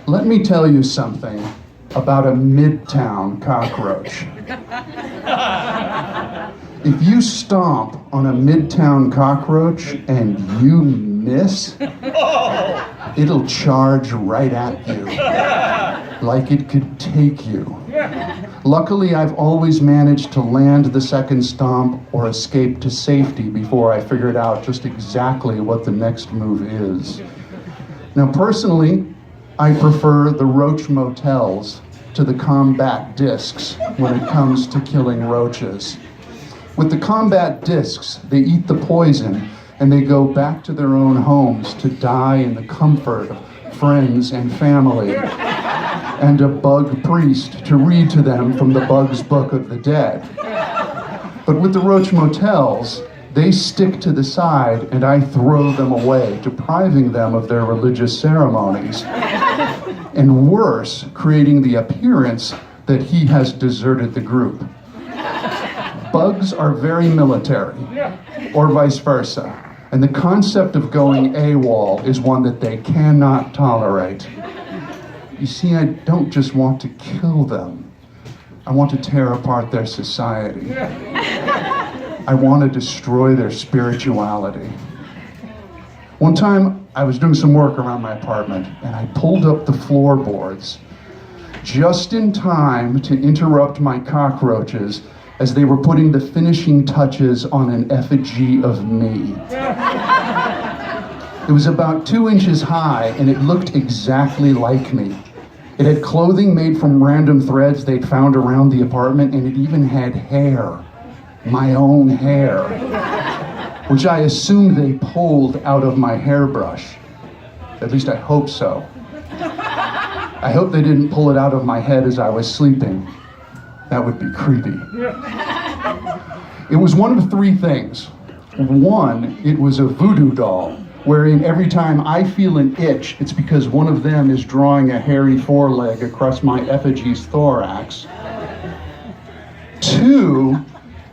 Let me tell you something about a midtown cockroach. If you stomp on a midtown cockroach and you miss, it'll charge right at you, like it could take you. Luckily, I've always managed to land the second stomp or escape to safety before I figured out just exactly what the next move is. Now, personally, I prefer the roach motels to the combat discs when it comes to killing roaches. With the combat discs, they eat the poison and they go back to their own homes to die in the comfort of friends and family and a bug priest to read to them from the Bug's Book of the Dead. But with the roach motels, they stick to the side and I throw them away, depriving them of their religious ceremonies. And worse, creating the appearance that he has deserted the group. Bugs are very military, or vice versa. And the concept of going AWOL is one that they cannot tolerate. You see, I don't just want to kill them. I want to tear apart their society. I want to destroy their spirituality. One time, I was doing some work around my apartment, and I pulled up the floorboards just in time to interrupt my cockroaches as they were putting the finishing touches on an effigy of me. It was about 2 inches high, and it looked exactly like me. It had clothing made from random threads they'd found around the apartment, and it even had hair. My own hair. Which I assumed they pulled out of my hairbrush. At least I hope so. I hope they didn't pull it out of my head as I was sleeping. That would be creepy. It was one of 3 things. 1, it was a voodoo doll, wherein every time I feel an itch, it's because one of them is drawing a hairy foreleg across my effigy's thorax. 2,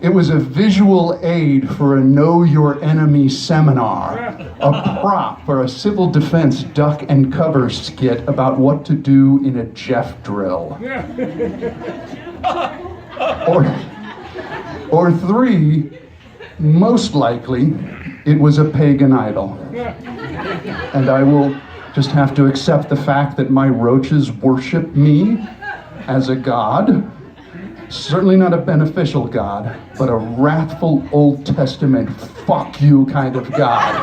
it was a visual aid for a Know Your Enemy seminar, a prop for a civil defense duck and cover skit about what to do in a Jeff drill. Or 3, most likely, it was a pagan idol. And I will just have to accept the fact that my roaches worship me as a god. Certainly not a beneficial God, but a wrathful Old Testament fuck you kind of God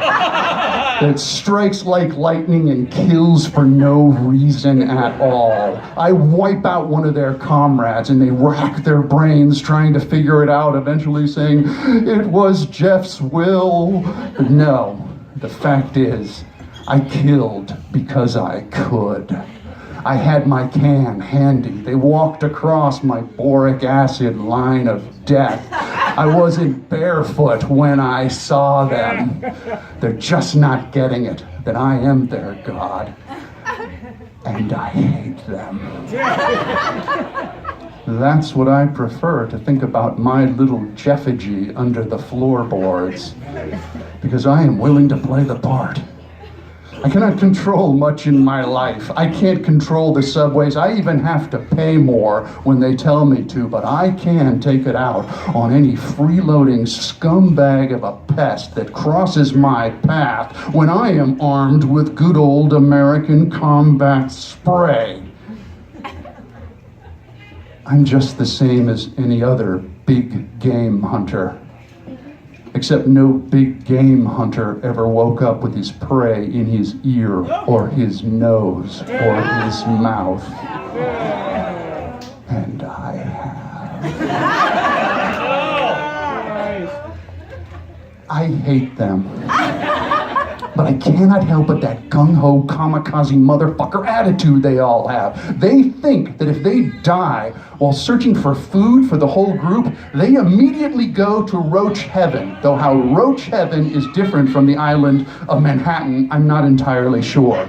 that strikes like lightning and kills for no reason at all. I wipe out one of their comrades and they rack their brains trying to figure it out, eventually saying, it was Jeff's will. But no, the fact is, I killed because I could. I had my can handy. They walked across my boric acid line of death. I wasn't barefoot when I saw them. They're just not getting it, that I am their God. And I hate them. That's what I prefer to think about my little Jeffigy under the floorboards, because I am willing to play the part. I cannot control much in my life. I can't control the subways. I even have to pay more when they tell me to, but I can take it out on any freeloading scumbag of a pest that crosses my path when I am armed with good old American combat spray. I'm just the same as any other big game hunter. Except no big game hunter ever woke up with his prey in his ear or his nose or his mouth. And I have. I hate them. But I cannot help but that gung-ho kamikaze motherfucker attitude they all have. They think that if they die while searching for food for the whole group, they immediately go to Roach Heaven. Though how Roach Heaven is different from the island of Manhattan, I'm not entirely sure.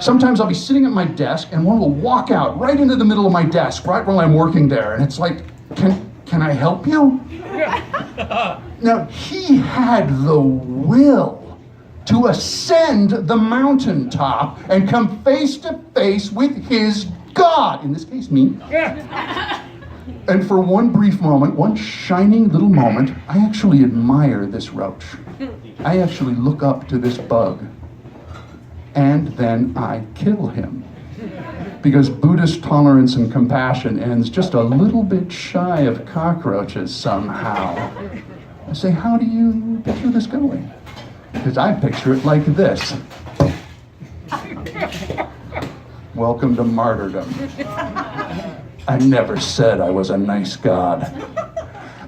Sometimes I'll be sitting at my desk and one will walk out right into the middle of my desk, right while I'm working there. And it's like, can I help you? Now, he had the will to ascend the mountaintop and come face to face with his God, in this case, me. And for one brief moment, one shining little moment, I actually admire this roach. I actually look up to this bug. And then I kill him. Because Buddhist tolerance and compassion ends just a little bit shy of cockroaches somehow. I say, how do you picture this going? Because I picture it like this. Welcome to martyrdom. I never said I was a nice God.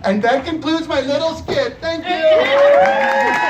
And that concludes my little skit. Thank you.